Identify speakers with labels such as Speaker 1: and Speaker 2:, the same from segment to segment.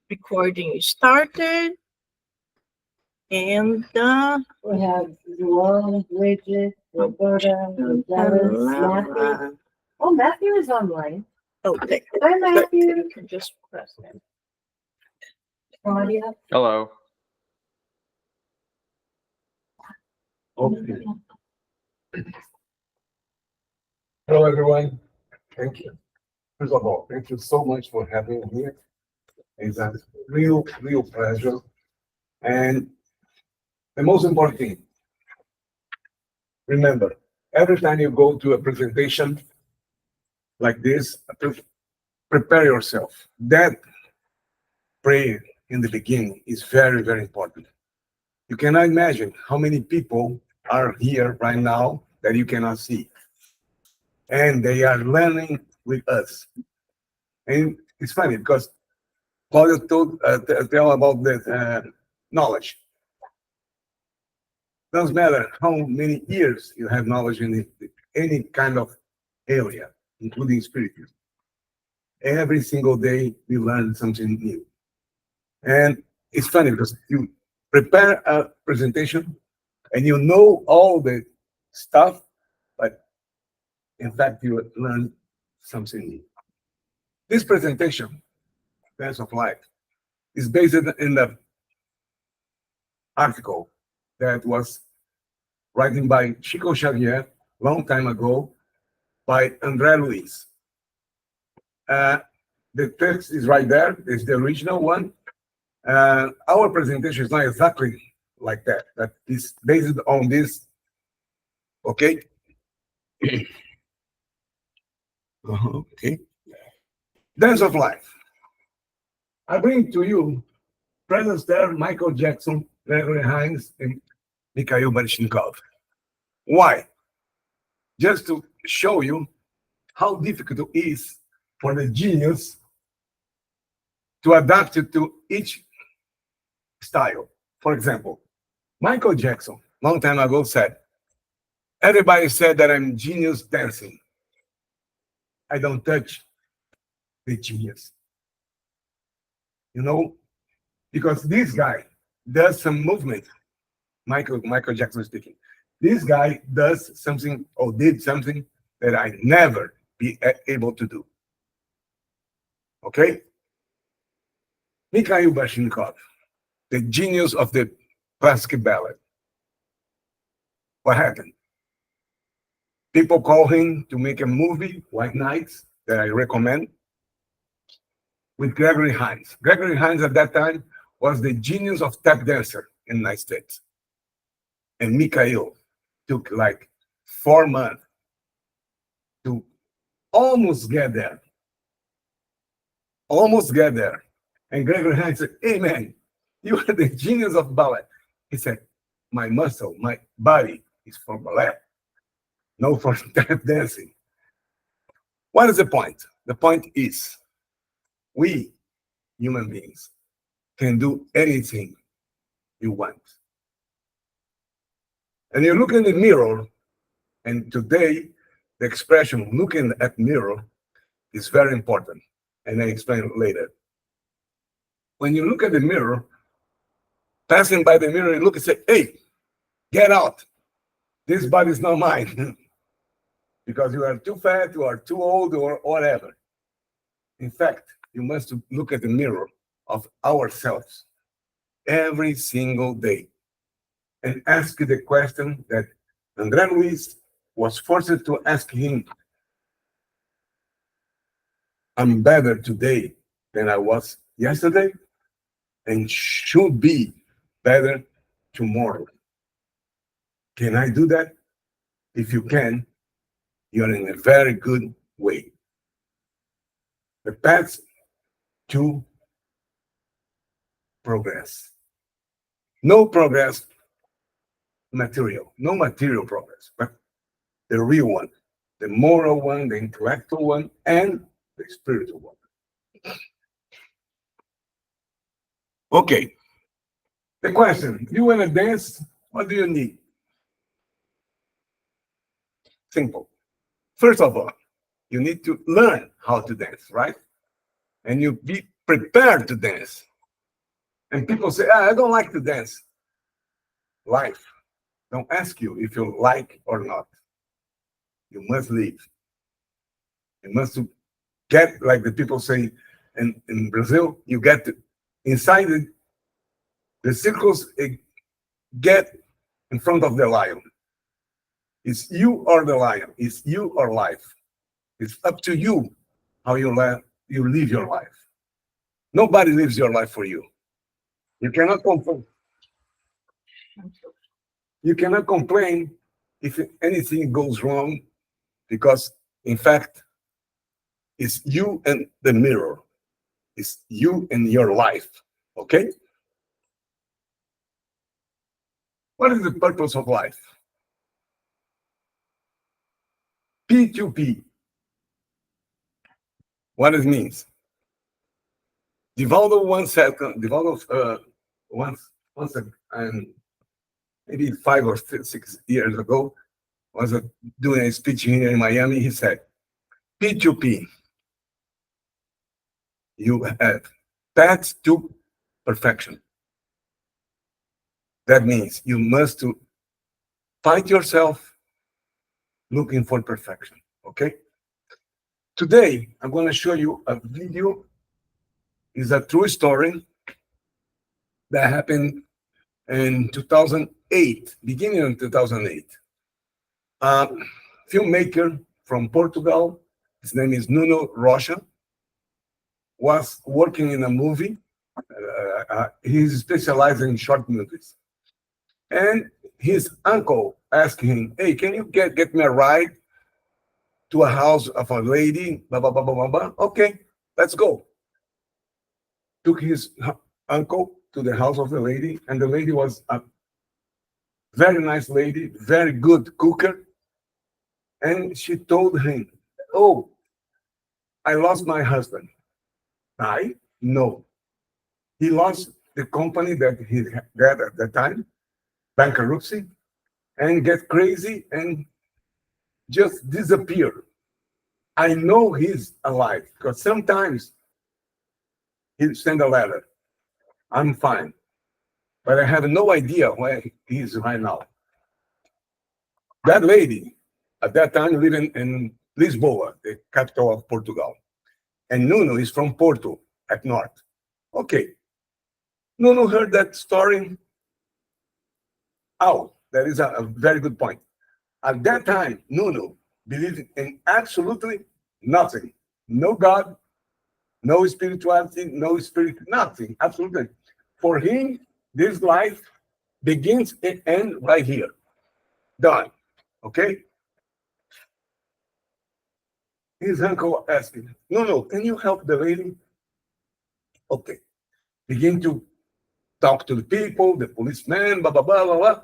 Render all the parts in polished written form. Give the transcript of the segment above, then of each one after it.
Speaker 1: recording started. And
Speaker 2: we have Joel, Bridget, Roberta, Dallas, Matthew. Oh, Matthew is online.
Speaker 1: oh,
Speaker 2: Hi, Matthew.
Speaker 1: you can just press it.
Speaker 2: Claudia.
Speaker 3: Hello.
Speaker 4: Okay. Hello, everyone. Thank you. First of all, thank you so much for having me here. It's a real pleasure. And the most important thing, remember, every time you go to a presentation like this, prepare yourself. That prayer in the beginning is very important. You cannot imagine how many people are here right now that you cannot see. And they are learning with us. And it's funny because Claudia tell about the knowledge. Doesn't matter how many years you have knowledge in any kind of area, including spiritism. Every single day we learn something new. And it's funny because you prepare a presentation and you know all the stuff, but in fact you learn something new. This presentation, Dance of Life, is based in the article that was written by Chico Xavier long time ago by André Luiz. The text is right there. It's the original one. Our presentation is not exactly like that. That is based on this. Okay. Okay. Dance of Life. I bring to you Fred Astaire, Michael Jackson, Gregory Hines, and Mikhail Baryshnikov. Why? Just to show you how difficult it is for the genius to adapt it to each style. For example, Michael Jackson, long time ago, said, everybody said that I'm genius dancing. I don't touch the genius. You know, because this guy does some movement. Michael Jackson speaking. This guy does something or did something that I never be able to do. Okay? Mikhail Baryshnikov, the genius of the classical ballet. What happened? People call him to make a movie, White Nights, that I recommend, with Gregory Hines. Gregory Hines at that time was the genius of tap dancer in the United States. And Mikhail took like 4 months to almost get there. Almost get there. And Gregory Hines said, hey man, you are the genius of ballet. He said, my muscle, my body is for ballet, no for tap dancing. What is the point? The point is, we human beings can do anything you want. And you look in the mirror, and today the expression looking at mirror is very important, and I explain later. When you look at the mirror, passing by the mirror, you look and say, hey, get out. This body is not mine. Because you are too fat, you are too old, or whatever. In fact, you must look at the mirror of ourselves every single day and ask the question that André Luiz was forced to ask him. I'm better today than I was yesterday and should be better tomorrow. Can I do that? If you can, you're in a very good way. The path to progress. No progress material, no material progress, but the real one, the moral one, the intellectual one, and the spiritual one. Okay. The question, you want to dance? What do you need? Simple. First of all, you need to learn how to dance, right? And you be prepared to dance. And people say, I don't like to dance. Life don't ask you if you like or not. You must leave. You must get, like the people say in Brazil, you get inside the circles, get in front of the lion. It's you or the lion. It's you or life. It's up to you how you live your life. Nobody lives your life for you. You cannot complain. You cannot complain if anything goes wrong, because in fact, it's you and the mirror. It's you and your life. Okay? What is the purpose of life? P2P. What it means? Divaldo once said, once and maybe 5 or 6 years ago, was doing a speech here in Miami. He said, P2P, you have path to perfection. That means you must fight yourself looking for perfection, okay? Today, I'm going to show you a video. It's a true story that happened in 2008, beginning of 2008. Filmmaker from Portugal, his name is Nuno Rocha, was working in a movie. He's specialized in short movies. And his uncle asked him, hey, can you get me a ride to a house of a lady? Blah, blah, blah, blah, blah, blah. Okay, let's go. Took his uncle to the house of the lady, and the lady was a very nice lady, very good cooker. And she told him, oh, I lost my husband. I? No. He lost the company that he had at the time, bankruptcy, and get crazy and just disappear. I know he's alive because sometimes he send a letter. I'm fine, but I have no idea where he is right now. That lady at that time living in Lisboa, the capital of Portugal. And Nuno is from Porto at north. Okay. Nuno heard that story. Oh, that is a very good point. At that time, Nuno believed in absolutely nothing. No God, no spirituality, no spirit, nothing, absolutely. For him, this life begins and ends right here. Done. Okay? His uncle asked him, no, can you help the lady? Okay. Begin to talk to the people, the policeman, blah, blah, blah, blah, blah.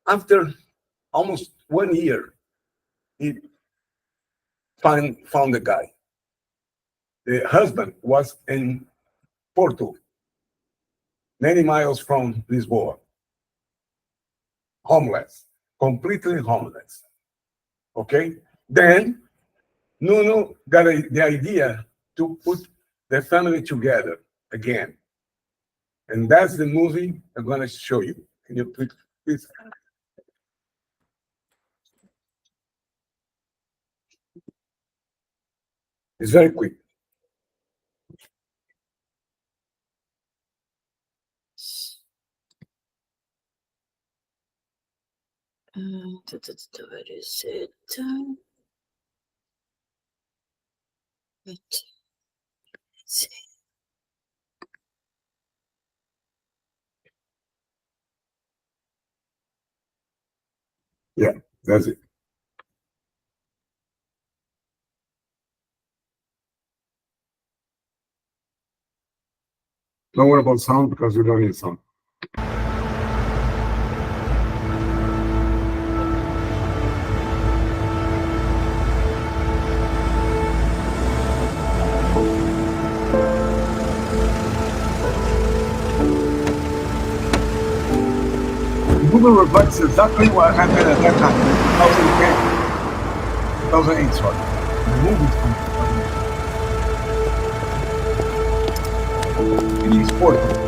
Speaker 4: After almost 1 year, he found the guy. The husband was in Porto, many miles from Lisboa. Homeless, completely homeless. Okay? Then Nuno got the idea to put the family together again. And that's the movie I'm going to show you. Can you please? It's very quick.
Speaker 1: Where is it? Let's see.
Speaker 4: Yeah, that's it. Don't worry about sound because we don't need sound. Google reflects exactly what happened at that time, 2008, sorry. The movie is from 2008. It is important.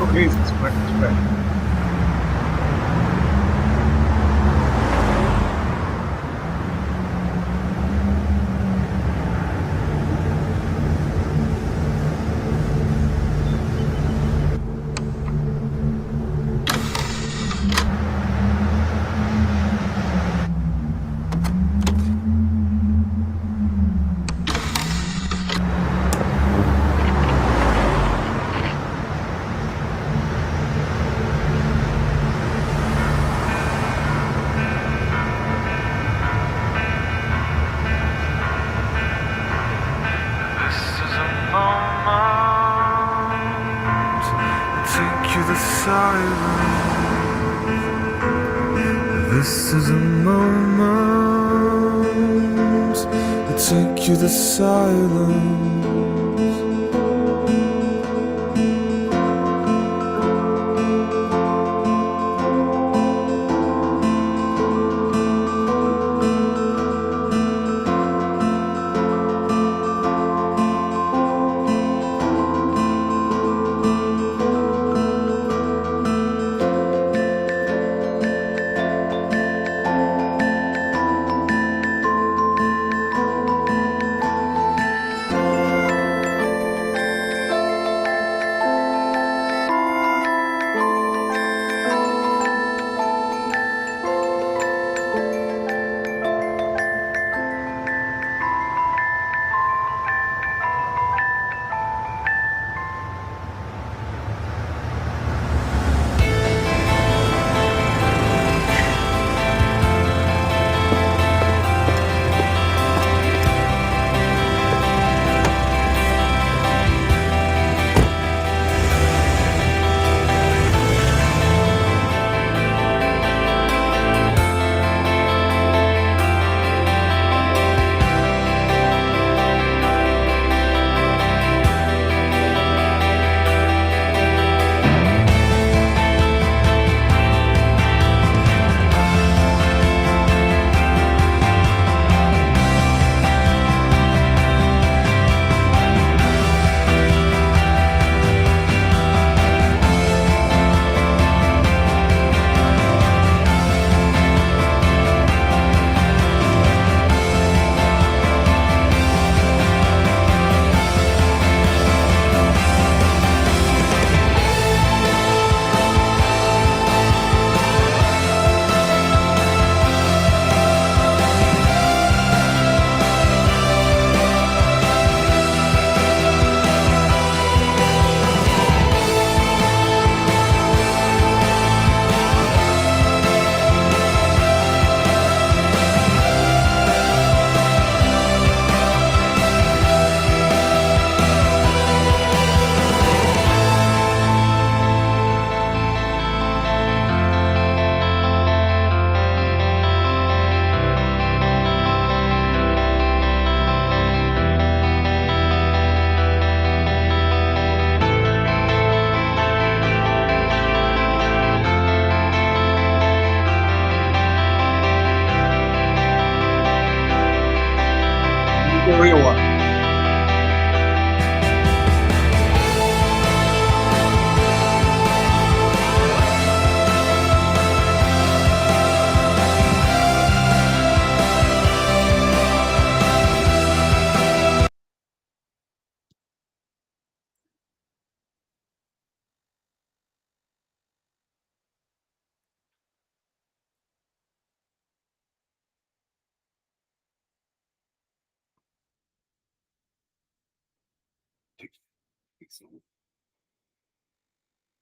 Speaker 4: Okay, it's correct.
Speaker 3: This is a moment. Take you the silence. This is a moment. Take you the silence.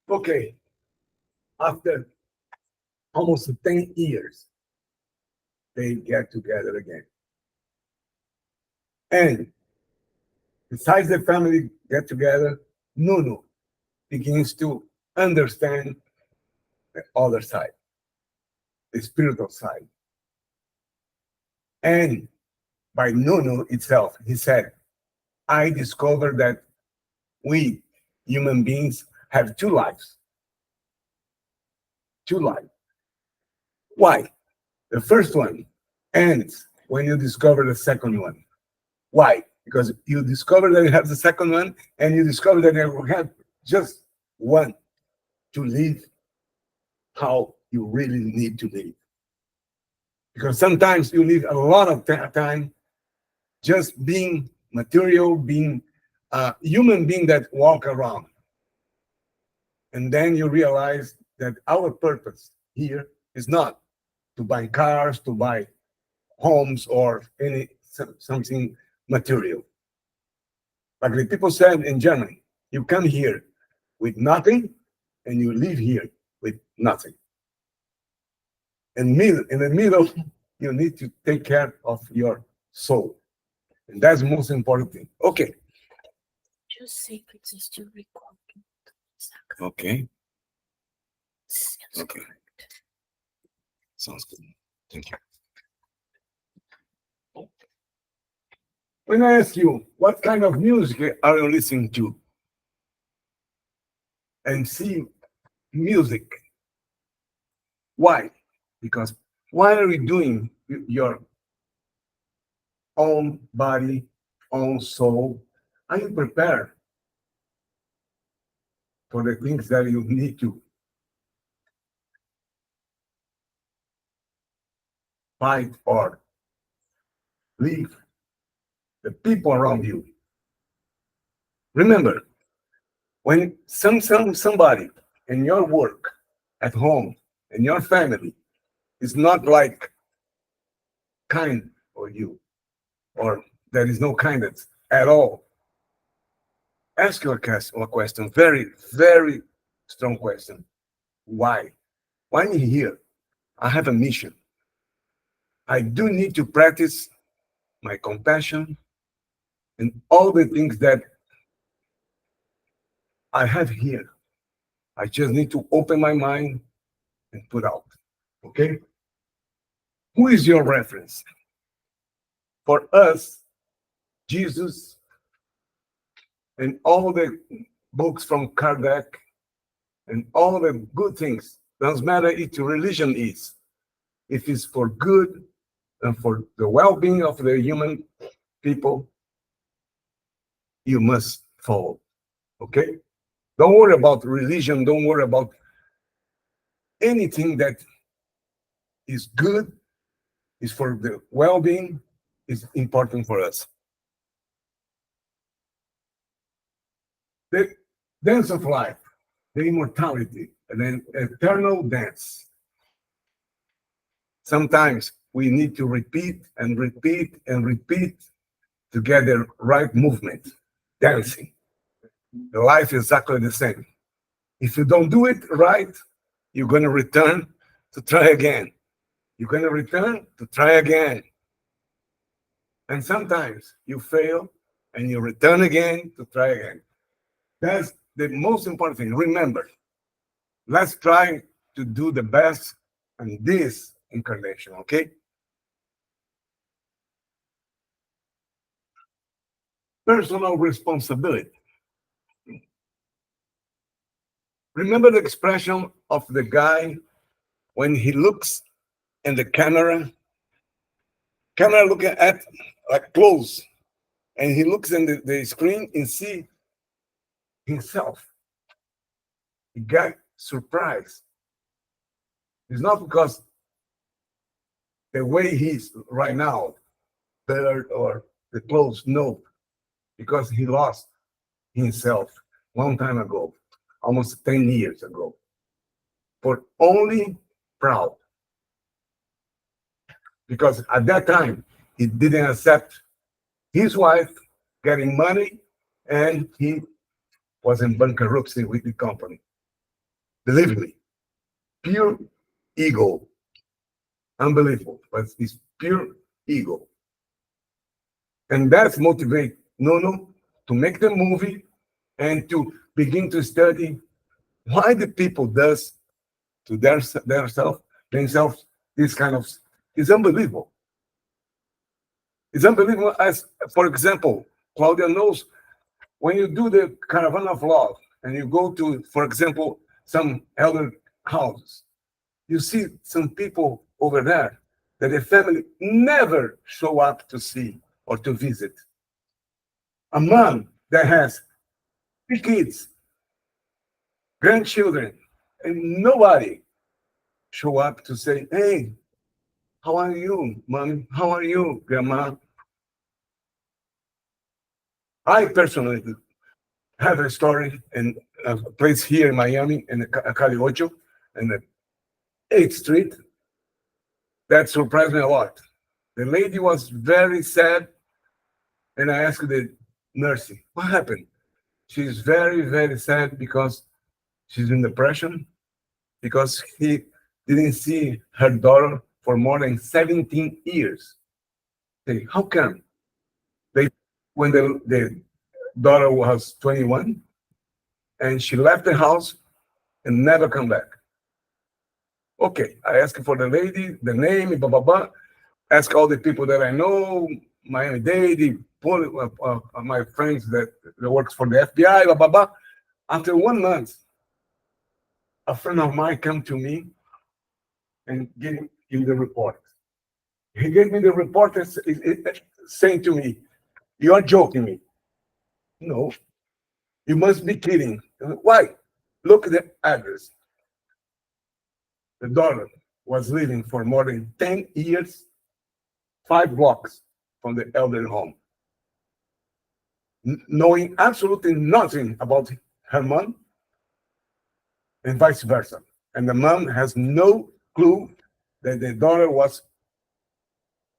Speaker 4: Okay. After almost 10 years, they get together again. And besides the family get together, Nuno begins to understand the other side, the spiritual side. And by Nuno itself, he said, I discovered that we human beings have two lives. Two lives. Why? The first one ends when you discover the second one. Why? Because you discover that you have the second one, and you discover that you have just one to live how you really need to live. Because sometimes you live a lot of time just being material, being a human being that walk around. And then you realize that our purpose here is not to buy cars, to buy homes, or something material. Like the people said in Germany, you come here with nothing, and you leave here with nothing. In the middle, you need to take care of your soul. And that's the most important thing. Okay.
Speaker 1: Just say if it's still recording.
Speaker 4: Okay.
Speaker 1: Sounds
Speaker 4: Okay.
Speaker 1: correct.
Speaker 4: Sounds good. Thank you. When I ask you, what kind of music are you listening to? And see music. Why? Because what are you doing with your own body, own soul? Are you prepared for the things that you need to fight or leave the people around you? Remember, when somebody in your work, at home, in your family is not like kind for you, or there is no kindness at all, ask your question, very, very strong question. Why? Why am I here? I have a mission. I do need to practice my compassion and all the things that I have here. I just need to open my mind and put out. Okay? Who is your reference? For us, Jesus and all the books from Kardec and all the good things, doesn't matter if religion is. If it's for good and for the well-being of the human people, you must follow. Okay? Don't worry about religion. Don't worry about anything that is good, is for the well-being, is important for us. The dance of life, the immortality, and then eternal dance. Sometimes we need to repeat and repeat and repeat to get the right movement, dancing. The life is exactly the same. If you don't do it right, you're going to return to try again. You're going to return to try again. And sometimes you fail and you return again to try again. That's the most important thing. Remember, let's try to do the best in this incarnation, okay? Personal responsibility. Remember the expression of the guy when he looks in the camera looking at like close, and he looks in the screen and see himself. He got surprised. It's not because the way he's right now, better or the clothes, no, because he lost himself long time ago, almost 10 years ago, for only proud. Because at that time, he didn't accept his wife getting money, and he was in bankruptcy with the company. Believe me, pure ego. Unbelievable, but it's pure ego. And that's motivate Nono to make the movie and to begin to study why the people does to themselves this kind of, it's unbelievable. It's unbelievable. As for example, Claudia knows when you do the caravan of love and you go to, for example, some elder houses, you see some people over there that the family never show up to see or to visit. A mom that has 3 kids, grandchildren, and nobody show up to say, hey, how are you, mom? How are you, grandma? I personally have a story in a place here in Miami, in the Cali Ocho, in the 8th Street, that surprised me a lot. The lady was very sad, and I asked the nurse, what happened? She's very, very sad because she's in depression, because he didn't see her daughter for more than 17 years. Say, how come? When the daughter was 21, and she left the house and never come back. Okay, I asked for the lady, the name, blah, blah, blah. Ask all the people that I know, Miami-Dade, my friends that works for the FBI, blah, blah, blah. After 1 month, a friend of mine came to me and gave him the report. He gave me the report saying to me, you are joking me. No, you must be kidding. Why? Look at the address. The daughter was living for more than 10 years, 5 blocks from the elderly home, knowing absolutely nothing about her mom and vice versa. And the mom has no clue that the daughter was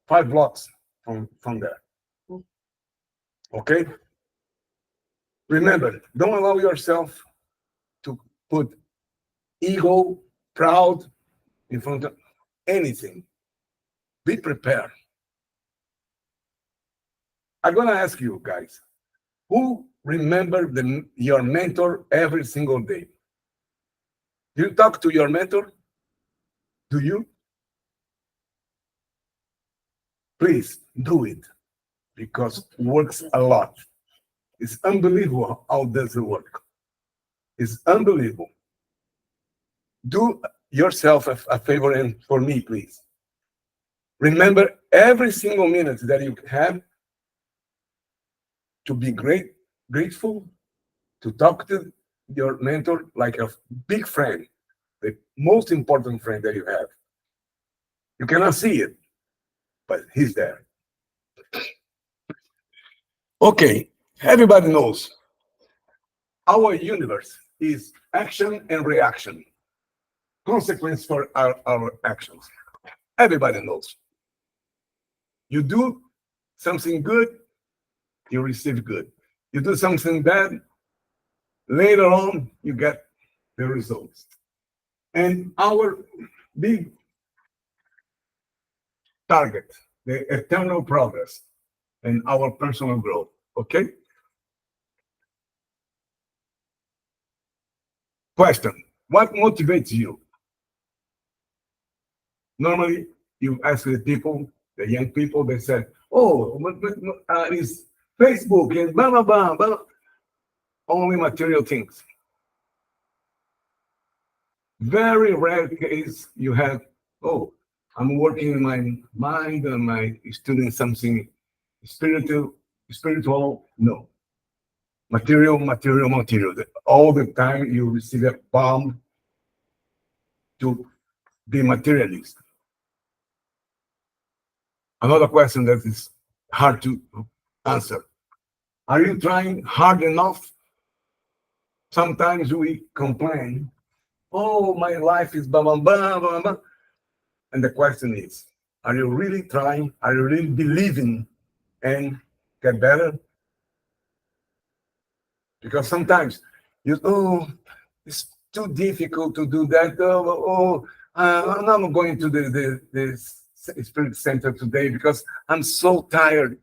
Speaker 4: 5 blocks from there. Okay? Remember, don't allow yourself to put ego, proud in front of anything. Be prepared. I'm going to ask you guys, who remember your mentor every single day? Do you talk to your mentor? Do you? Please do it, because it works a lot. It's unbelievable how does it work. It's unbelievable. Do yourself a favor, and for me, please. Remember every single minute that you have to be grateful, to talk to your mentor like a big friend, the most important friend that you have. You cannot see it, but he's there. Okay, everybody knows our universe is action and reaction, consequence for our actions. Everybody knows. You do something good, you receive good. You do something bad, later on, you get the results. And our big target, the eternal progress and our personal growth, okay? Question, what motivates you? Normally, you ask the people, the young people, they say, oh, it's Facebook and blah, blah, blah, blah. Only material things. Very rare case you have, oh, I'm working in my mind and my studying something spiritual. No. Material. All the time you receive a bomb to be materialist. Another question that is hard to answer. Are you trying hard enough? Sometimes we complain, oh, my life is blah, blah, blah, blah, blah. And the question is, are you really trying? Are you really believing and get better? Because sometimes It's too difficult to do that. I'm not going to the spirit center today because I'm so tired.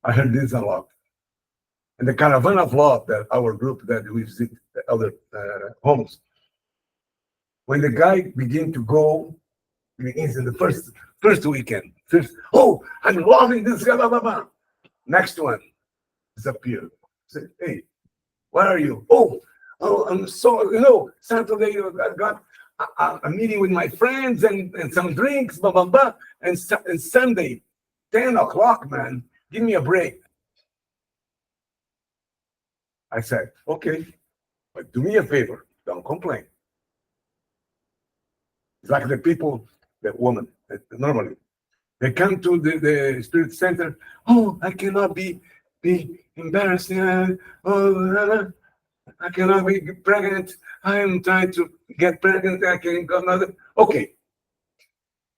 Speaker 4: I heard this a lot. And the caravan of love, that our group that we visit other homes, when the guy begin to go, begins in the first weekend. I'm loving this guy, blah, blah, blah. Next one disappear. Say, hey, where are you? I'm so, Saturday I got a meeting with my friends and some drinks, blah, blah, blah. And Sunday, 10 o'clock, man, give me a break. I said, okay, but do me a favor, don't complain. It's like the people, the woman, normally, they come to the spirit center. I cannot be embarrassed. I cannot be pregnant. I am trying to get pregnant. I can go another. Okay.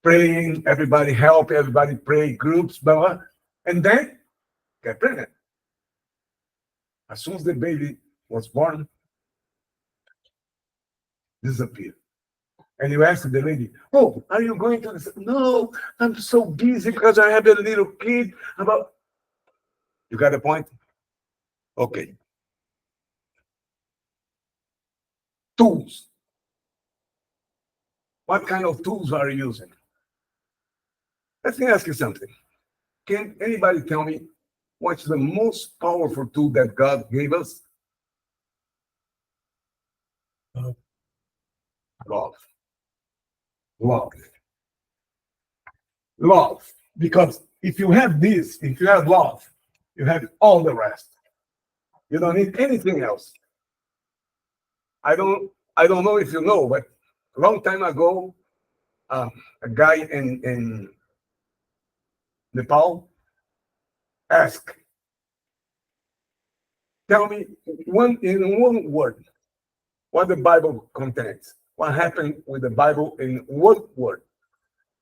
Speaker 4: Praying, everybody help, everybody pray, groups, blah, blah. And then get pregnant. As soon as the baby was born, disappeared. And you ask the lady, are you going to this? No, I'm so busy because I have a little kid. You got a point? Okay. Tools. What kind of tools are you using? Let me ask you something. Can anybody tell me what's the most powerful tool that God gave us? Love. Love. Love. Because if you have this, if you have love, you have all the rest. You don't need anything else. I don't know if you know, but a long time ago, a guy in Nepal asked, tell me in one word what the Bible contains. What happened with the Bible in one word?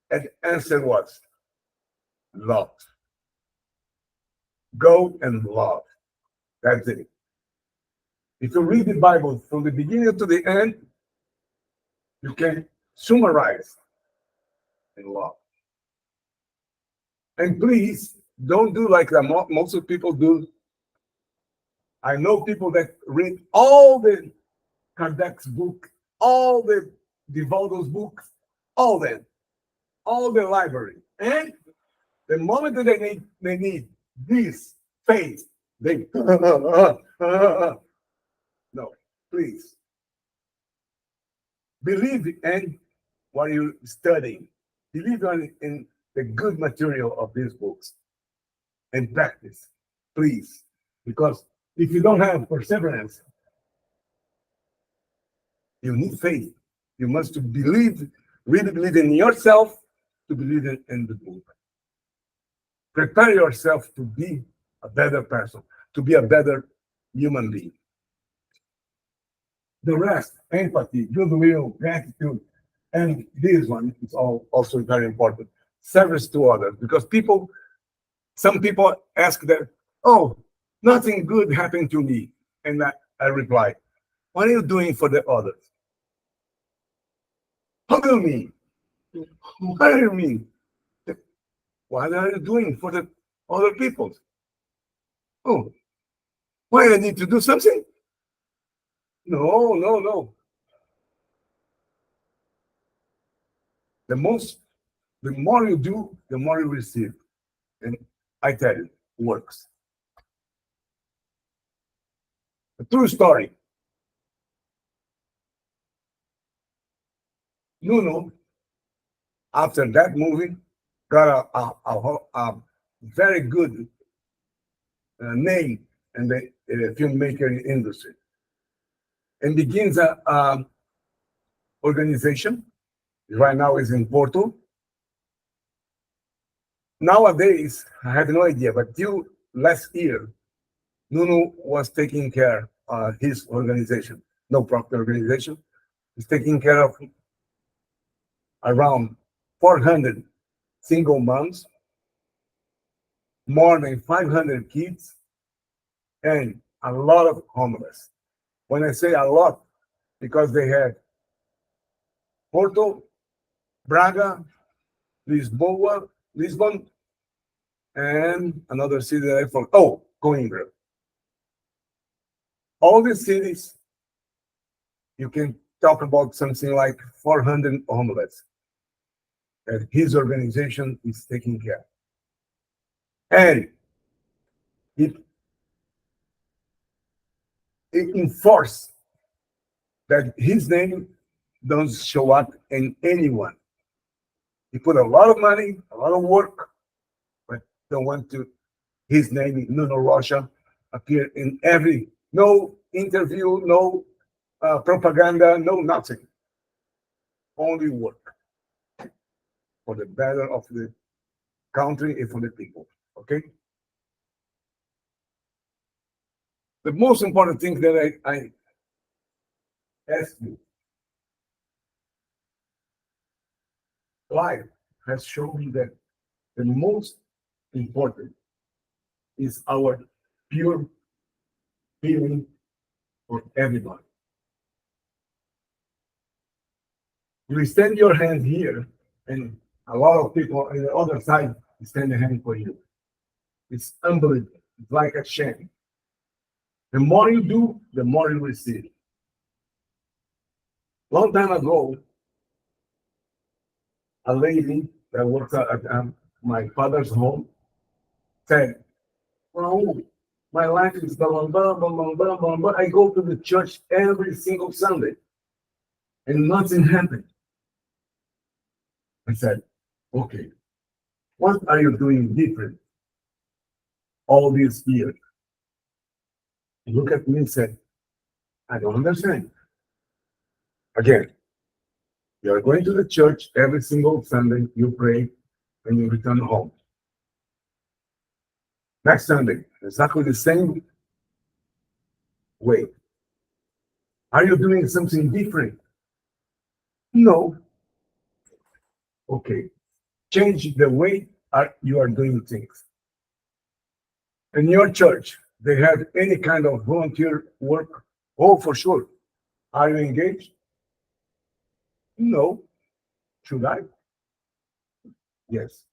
Speaker 4: And the answer was love. Go and love. That's it. If you read the Bible from the beginning to the end, you can summarize in love. And please don't do like most of people do. I know people that read all the Kardec's book, all the Divaldo's books, all them, all the library. And the moment that they need this faith, they no, please. Believe in what you're studying. Believe in the good material of these books and practice, please. Because if you don't have perseverance, you need faith. You must believe, really believe in yourself, to believe in the book. Prepare yourself to be a better person, to be a better human being. The rest, empathy, goodwill, gratitude, and this one is also very important. Service to others, because some people ask that, nothing good happened to me. And I reply, what are you doing for the others? How do you mean? What do you mean? What are you doing for the other people? Why I need to do something? No. The more you do, the more you receive. And I tell you, it works. A true story. Nuno, after that movie, got a very good name in the filmmaker industry, and begins a organization. Right now is in Porto. Nowadays, I have no idea, but till last year, Nuno was taking care of his organization, no profit organization. He's taking care of around 400 single moms, more than 500 kids, and a lot of homeless. When I say a lot, because they had Porto, Braga, Lisbon, and another city that I forgot. Oh, Coimbra. All these cities, you can talk about something like 400 homeless that his organization is taking care. And it enforced that his name don't show up in anyone. He put a lot of money, a lot of work, but don't want to his name in Nuno Rocha appear in every no interview, no propaganda, no nothing. Only work for the better of the country and for the people. Okay. The most important thing that I ask you, life has shown me that the most important is our pure feeling for everybody. You extend your hand here, and a lot of people on the other side extend a hand for you. It's unbelievable. It's like a chain. The more you do, the more you receive. Long time ago, a lady that worked at my father's home said, Raul, my life is blah, blah, blah, blah, blah, blah, blah, blah. I go to the church every single Sunday, and nothing happened. I said, okay, what are you doing different all these years? He looked at me and said, I don't understand. Again, you are going to the church every single Sunday, you pray, and you return home. Next Sunday, exactly the same way. Are you doing something different? No. Okay. Change the way you are doing things. In your church, they have any kind of volunteer work? Oh, for sure. Are you engaged? No. Should I? Yes.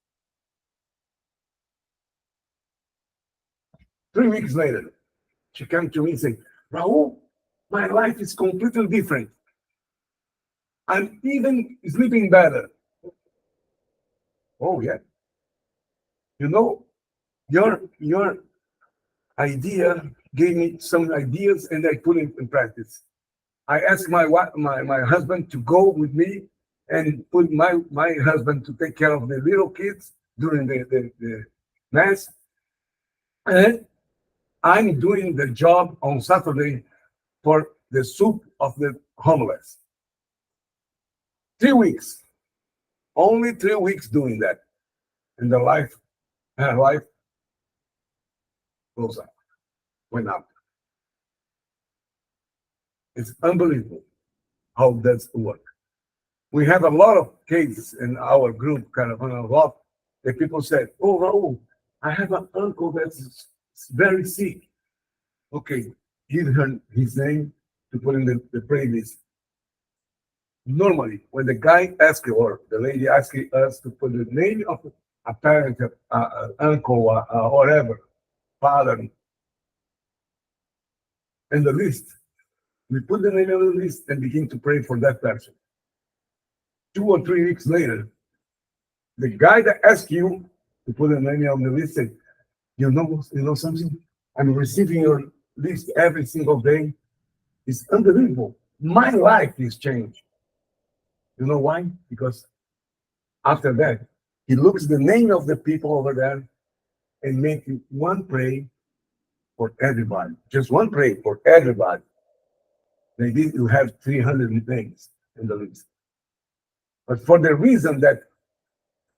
Speaker 4: 3 weeks later, she came to me and said, Raul, my life is completely different. I'm even sleeping better. Oh, yeah. You know, your idea gave me some ideas and I put it in practice. I asked my husband to go with me and put my husband to take care of the little kids during the mass. And I'm doing the job on Saturday for the soup of the homeless. 3 weeks. Only 3 weeks doing that. And her life goes up, went up. It's unbelievable how that's work. We have a lot of cases in our group, kind of on a lot, that people said, oh, Raul, I have an uncle that's very sick. Okay, give her his name to put in the prayer list. Normally, when the guy asks you or the lady asks us to put the name of a parent, uncle, or whatever, father, in the list, we put the name on the list and begin to pray for that person. 2 or 3 weeks later, the guy that asked you to put the name on the list said, you know something? I'm receiving your list every single day. It's unbelievable. My life is changed. You know why? Because after that, he looks the name of the people over there and make one pray for everybody. Just one pray for everybody. Maybe you have 300 names in the list. But for the reason that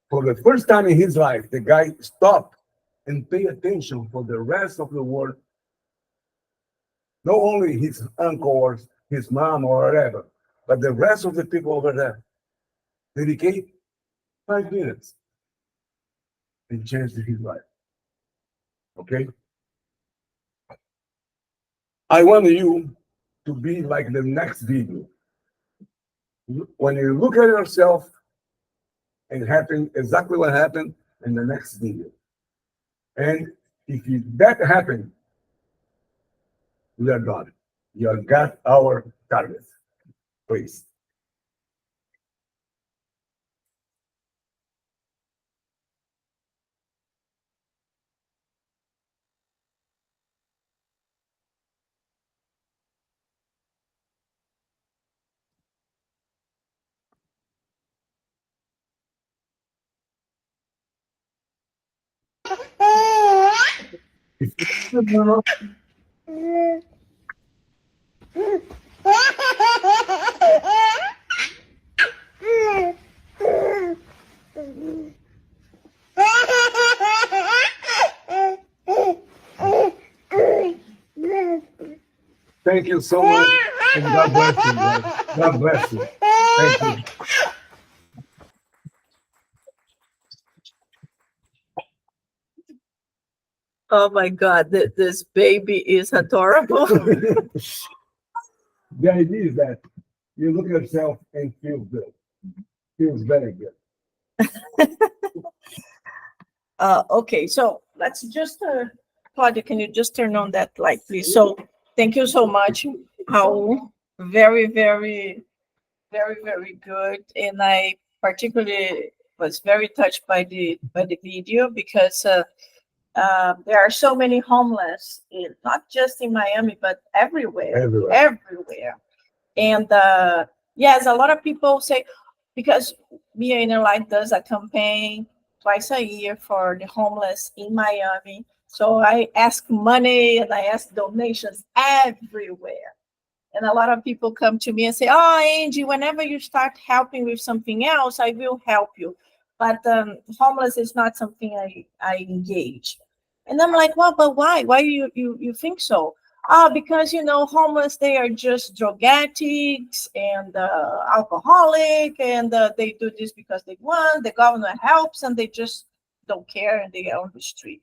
Speaker 4: for the first time in his life, the guy stopped and paid attention for the rest of the world, not only his uncle or his mom or whatever, but the rest of the people over there. Dedicate 5 minutes and changed his life. Okay? I want you to be like the next video. When you look at yourself and happen exactly what happened in the next video. And if that happened, we are done. You have got our target. Please. Thank you so much. And God bless you. God bless you. Thank you.
Speaker 1: Oh my God, this baby is adorable.
Speaker 4: The idea is that you look at yourself and feel good. Feels very good.
Speaker 1: Okay, so let's just, Claudia, can you just turn on that light, please? So thank you so much, Raul. Very, very, very, very good. And I particularly was very touched by the video because there are so many homeless, not just in Miami, but everywhere. And yes, a lot of people say, because Via InnerLight does a campaign twice a year for the homeless in Miami. So I ask money and I ask donations everywhere. And a lot of people come to me and say, oh, Angie, whenever you start helping with something else, I will help you. But homeless is not something I engage. And I'm like, well, but why? Why you think so? Because, homeless, they are just drug addicts and alcoholic, and they do this because they want, the government helps, and they just don't care, and they are on the street.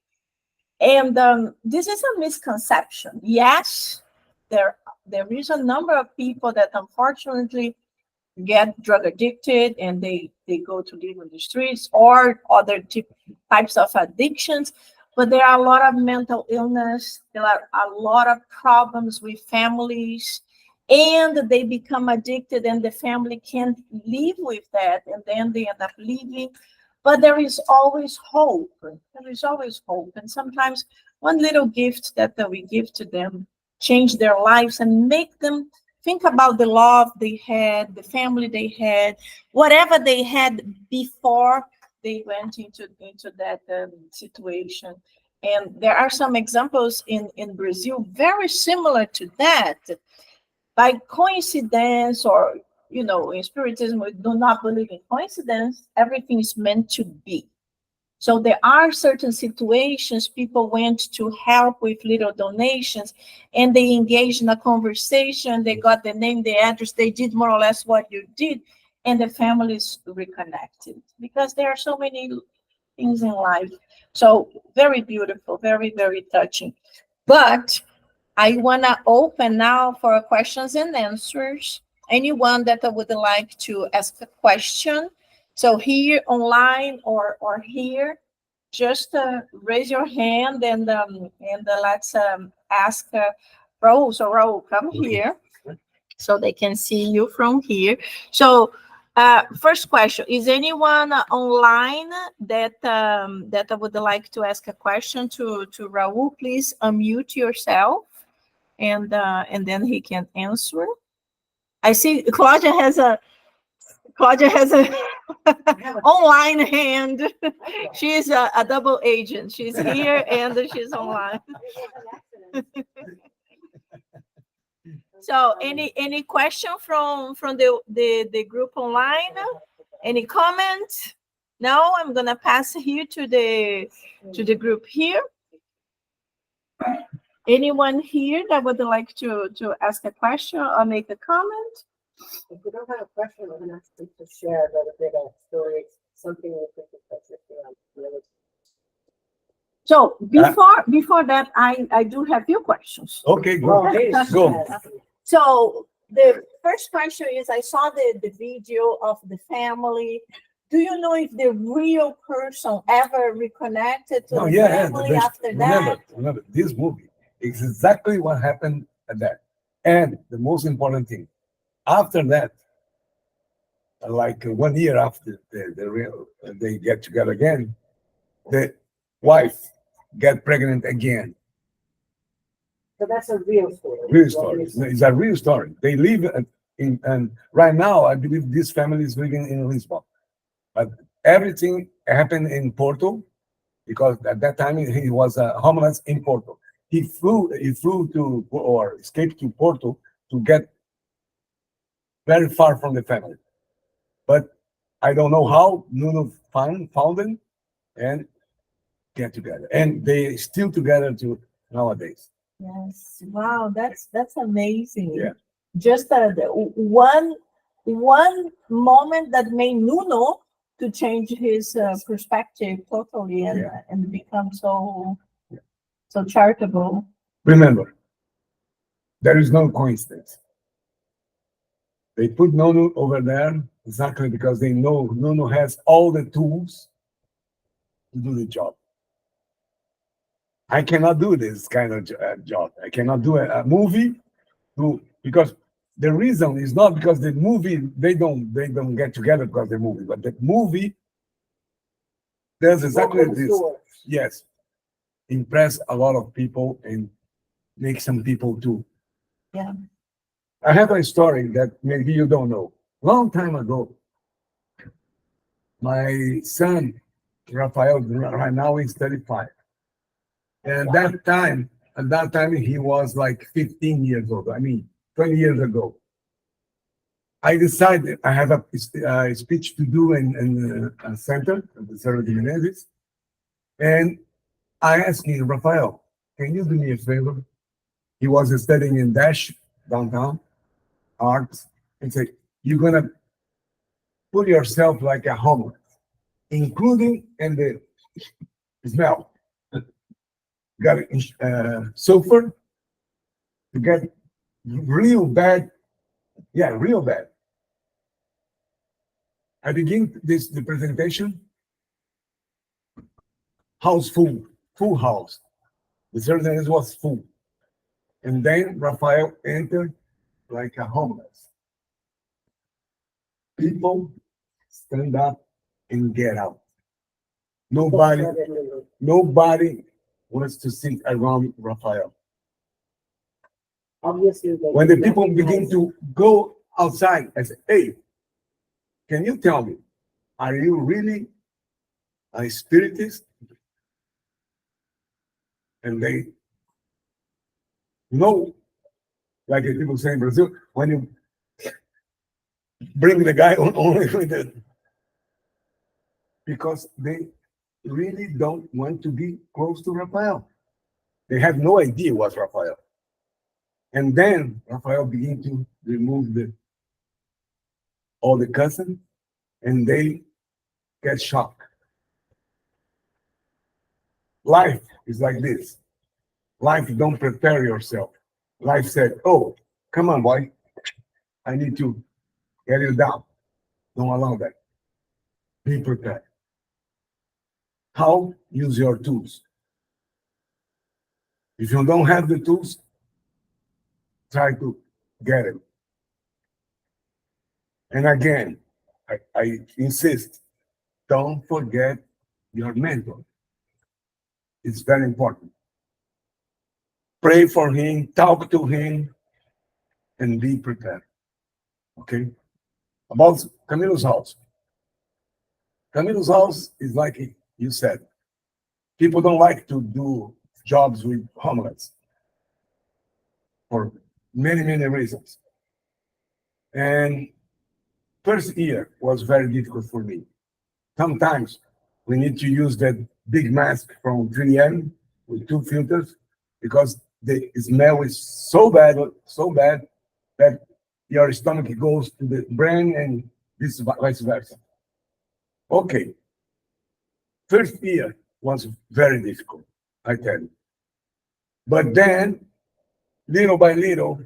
Speaker 1: And this is a misconception. Yes, there is a number of people that unfortunately get drug addicted and they go to live on the streets or other types of addictions. But there are a lot of mental illness. There are a lot of problems with families, and they become addicted, and the family can't live with that, and then they end up leaving. But there is always hope. There is always hope. And sometimes one little gift that we give to them change their lives and make them think about the love they had, the family they had, whatever they had before they went into that situation. And there are some examples in Brazil very similar to that. By coincidence, or in Spiritism, we do not believe in coincidence. Everything is meant to be. So there are certain situations people went to help with little donations, and they engaged in a conversation. They got the name, the address. They did more or less what you did, and the families reconnected, because there are so many things in life. So very beautiful, very, very touching. But I want to open now for questions and answers. Anyone that would like to ask a question. So here online or here, just raise your hand and let's ask Raul. So Raul, come here so they can see you from here. So first question, is anyone online that would like to ask a question to Raul? Please unmute yourself, and then he can answer. I see Claudia has a online hand. She's a double agent. She's here and she's online. So any question from the group online? Any comment? No, I'm gonna pass here to the group here. Anyone here that would like to ask a question or make a comment?
Speaker 2: If you don't have a question, we're going to ask you to share a little bit of story, something we think is really.
Speaker 1: So before that, I do have few questions.
Speaker 4: Okay,
Speaker 2: Well,
Speaker 4: go.
Speaker 2: yes,
Speaker 4: Go.
Speaker 2: yes.
Speaker 1: So the first question is, I saw the video of the family. Do you know if the real person ever reconnected to
Speaker 4: No,
Speaker 1: the
Speaker 4: yeah,
Speaker 1: family after that?
Speaker 4: remember, this movie is exactly what happened at that. And the most important thing, after that, like 1 year after they get together again, the wife get pregnant again.
Speaker 2: So that's a real story.
Speaker 4: Real story. It's a real story. They live and right now, I believe this family is living in Lisbon. But everything happened in Porto because at that time he was homeless in Porto. He flew to or escaped to Porto to get very far from the family. But I don't know how Nuno found them and get together. And they still together to nowadays.
Speaker 1: Yes. Wow, that's amazing.
Speaker 4: Yeah.
Speaker 1: Just one moment that made Nuno to change his perspective totally and become so charitable.
Speaker 4: Remember, there is no coincidence. They put Nuno over there exactly because they know Nuno has all the tools to do the job. I cannot do this kind of job. I cannot do a movie because the reason is not because the movie they don't get together because the movie, but the movie does exactly
Speaker 2: Open
Speaker 4: this.
Speaker 2: doors.
Speaker 4: Yes, impress a lot of people and make some people too.
Speaker 1: Yeah.
Speaker 4: I have a story that maybe you don't know. Long time ago, my son Rafael right now is 35. And at that time, he was like 15 years old. I mean, 20 years ago. I decided I have a speech to do in a center at the Cerro de Menezes. And I asked him, Rafael, can you do me a favor? He was studying in Dash, downtown, arts, and said, you're going to put yourself like a homeless, including in the smell. Got sulfur to get real bad. Yeah, real bad. I begin the presentation. House full house. The service was full. And then Rafael entered like a homeless. People stand up and get out. Nobody wants to sit around Rafael.
Speaker 2: Obviously, they
Speaker 4: When the people
Speaker 2: recognize
Speaker 4: begin to go outside, I say, hey, can you tell me, are you really a spiritist? And they know, like people say in Brazil, when you bring the guy on only with the, because they really don't want to be close to Rafael. They have no idea what's Rafael. And then Rafael begin to remove all the cousin, and they get shocked. Life is like this. Life don't prepare yourself. Life said, oh, come on, boy. I need to get you down. Don't allow that. Be prepared. How? Use your tools. If you don't have the tools, try to get it. And again, I insist, don't forget your mentor. It's very important. Pray for him, talk to him, and be prepared. Okay? About Camilo's house. Camilo's house is like you said. People don't like to do jobs with homeless for many, many reasons. And first year was very difficult for me. Sometimes we need to use that big mask from 3M with 2 filters because the smell is so bad that your stomach goes to the brain and this vice versa. Okay. First year was very difficult. I tell you. But then, little by little,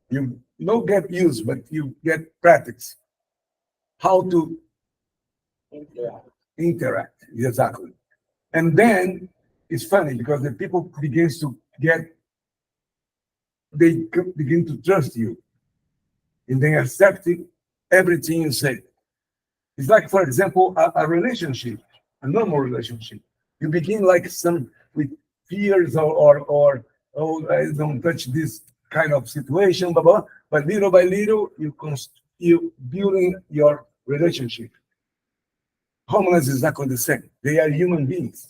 Speaker 4: you don't get used, but you get practice how to interact. Exactly. And then it's funny because the people begins to get, begin to trust you, and they accept everything you say. It's like, for example, a relationship, a normal relationship. You begin like some with fears or oh, I don't touch this kind of situation, blah, blah. But little by little, you building your relationship. Homeless is exactly the same. They are human beings.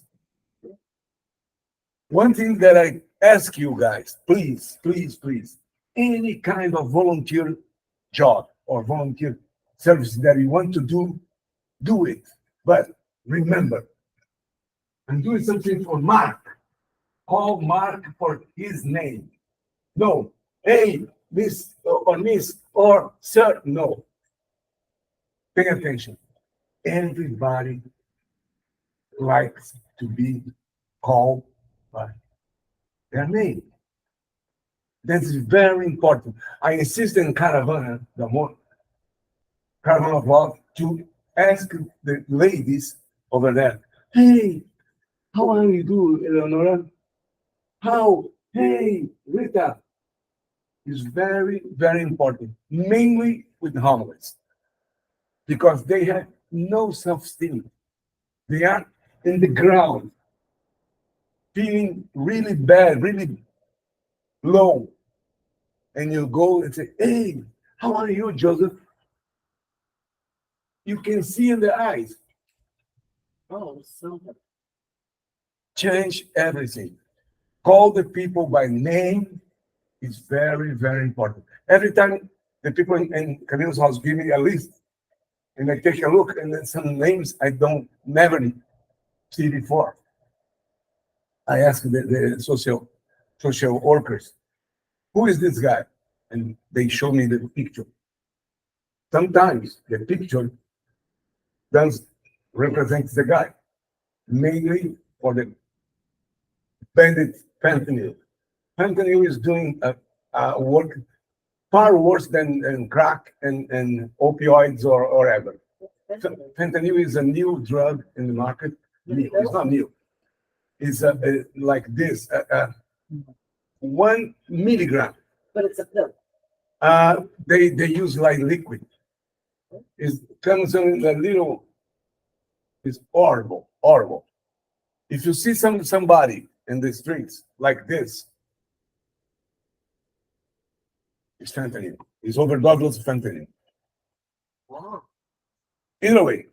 Speaker 4: One thing that I ask you guys, please, please, please, any kind of volunteer job or volunteer service that you want to do it. But remember, I'm doing something for Mark. Call Mark for his name. No, hey, Miss or Miss or Sir, no. Pay attention. Everybody likes to be called by their name. That's very important. I insist in Caravana, Caravan of Love, to ask the ladies over there, hey, how are you doing, Eleonora? How? Hey, Rita. Is very, very important, mainly with homeless, because they have no self-esteem. They are in the ground, feeling really bad, really low. And you go and say, hey, how are you, Joseph? You can see in the eyes. Oh, so change everything. Call the people by name is very, very important. Every time the people in Camille's house give me a list, and I take a look, and then some names I don't never see before. I ask the social workers, who is this guy? And they show me the picture. Sometimes the picture does represent the guy, mainly for the bandit fentanyl. Fentanyl is doing a work far worse than crack and opioids or whatever. Fentanyl is a new drug in the market. It's not new. It's like this, 1 milligram.
Speaker 2: But it's a pill.
Speaker 4: They use like liquid. It comes in a little. It's horrible, horrible. If you see somebody in the streets like this, it's fentanyl. It's overdose of fentanyl.
Speaker 2: Wow.
Speaker 4: Either way,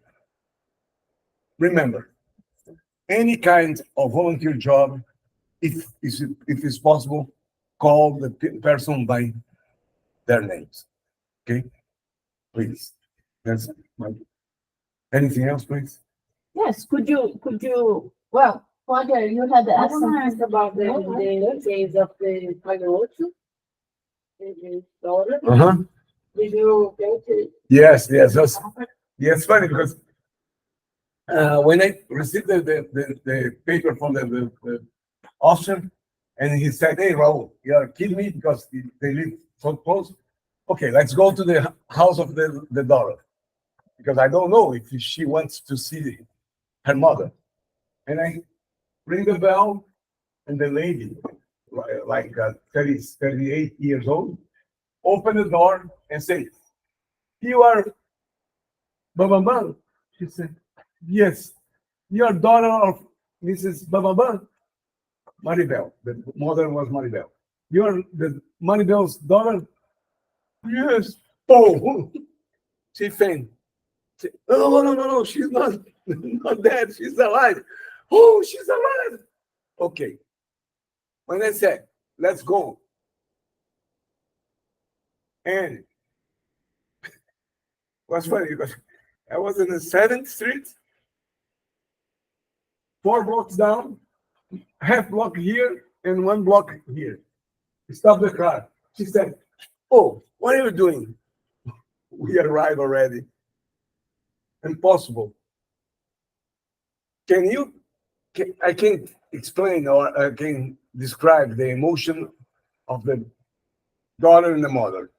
Speaker 4: remember, any kind of volunteer job, if it's possible, call the person by their names. Okay? Please. That's my. Anything else, please?
Speaker 1: Yes, could you, well, Claudia, you had
Speaker 2: I
Speaker 1: asked
Speaker 2: want to
Speaker 1: something.
Speaker 2: ask about the case of the Pagarocho, his daughter.
Speaker 4: Uh-huh.
Speaker 2: Did you go to?
Speaker 4: Yes. Yes, funny because when I received the paper from the officer, and he said, hey, Raul, you're kidding me because they live so close. Okay, let's go to the house of the daughter, because I don't know if she wants to see her mother. And I ring the bell, and the lady, like 38 years old, open the door and say, you are Babamba? She said, yes, you're daughter of Mrs. Babamba? Maribel. The mother was Maribel. You're the Maribel's daughter? Yes. Oh, she fainted. No, she's not dead. She's alive. Oh, she's alive. Okay. When I said, let's go. And it was funny because I was in the 7th Street, 4 blocks down, half block here, and 1 block here. Stop the car. She said, oh, what are you doing? We arrived already. Impossible. I can explain or can describe the emotion of the daughter and the mother.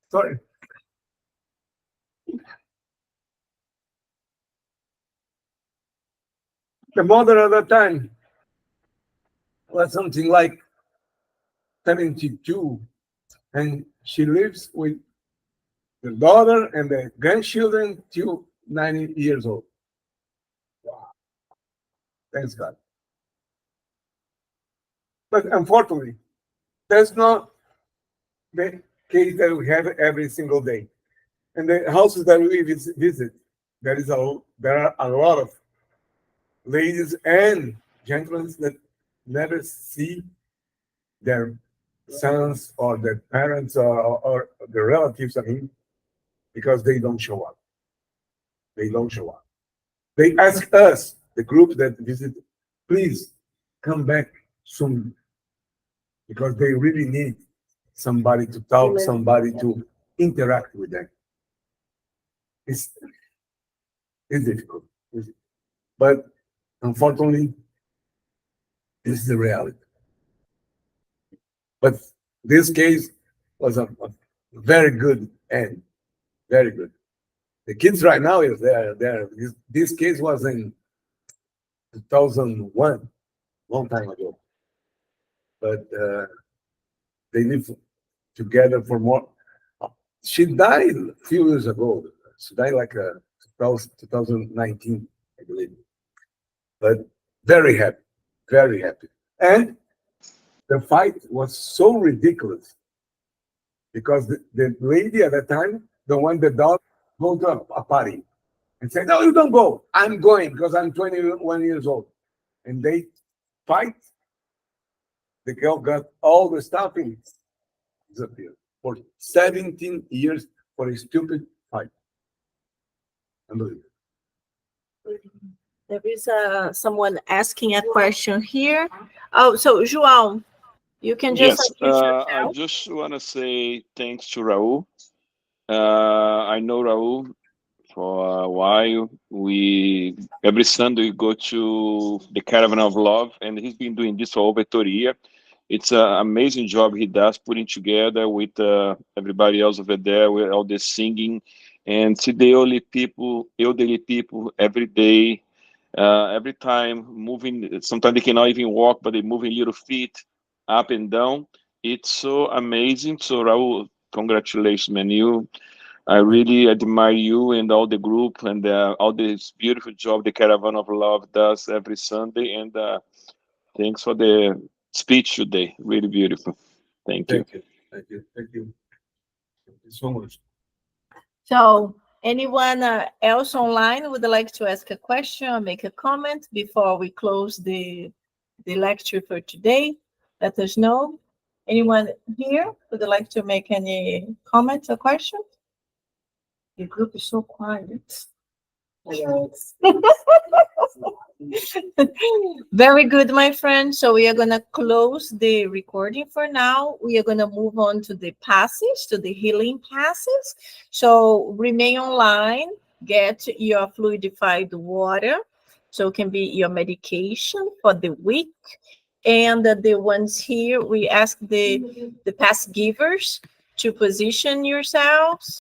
Speaker 4: Sorry. The mother at that time was something like 72, and she lives with the daughter and the grandchildren till 90 years old. Wow. Thanks God. But unfortunately, that's not the case that we have every single day. And the houses that we visit, there are a lot of ladies and gentlemen that never see their sons or their parents or their relatives, I mean, because they don't show up. They don't show up. They ask us, the group that visit, please come back soon, because they really need somebody to talk, somebody to interact with them. It's difficult, but unfortunately, this is the reality. But this case was a very good end, very good. The kids right now is there. This case was in 2001, long time ago. But they live together for more. She died a few years ago. She died like 2019, I believe. But very happy, very happy. And the fight was so ridiculous because the lady at that time, the one that dog, go to a party and said, "No, you don't go. I'm going because I'm 21 years old." And they fight. The girl got all the stuff and disappeared for 17 years for a stupid fight. Unbelievable.
Speaker 1: There is someone asking a question here. Oh, so João, you can just
Speaker 5: Yes,
Speaker 1: unmute
Speaker 5: I
Speaker 1: yourself.
Speaker 5: just want to say thanks to Raul. I know Raul for a while. We every Sunday we go to the Caravan of Love, and he's been doing this for over 30 years. It's an amazing job he does, putting together with everybody else over there, with all the singing, and see the elderly people every day, every time moving. Sometimes they cannot even walk, but they're moving little feet up and down. It's so amazing. So Raul, congratulations, man. I really admire you and all the group and all this beautiful job the Caravan of Love does every Sunday. And thanks for the speech today. Really beautiful. Thank you.
Speaker 4: Thank you. Thank you. Thank you. Thank you so much.
Speaker 1: So anyone else online would like to ask a question or make a comment before we close the lecture for today? Let us know. Anyone here would like to make any comments or questions? The group is so quiet. Very good, my friend. So we are going to close the recording for now. We are going to move on to the passage, to the healing passage. So remain online, get your fluidified water. So it can be your medication for the week. And the ones here, we ask the past givers to position yourselves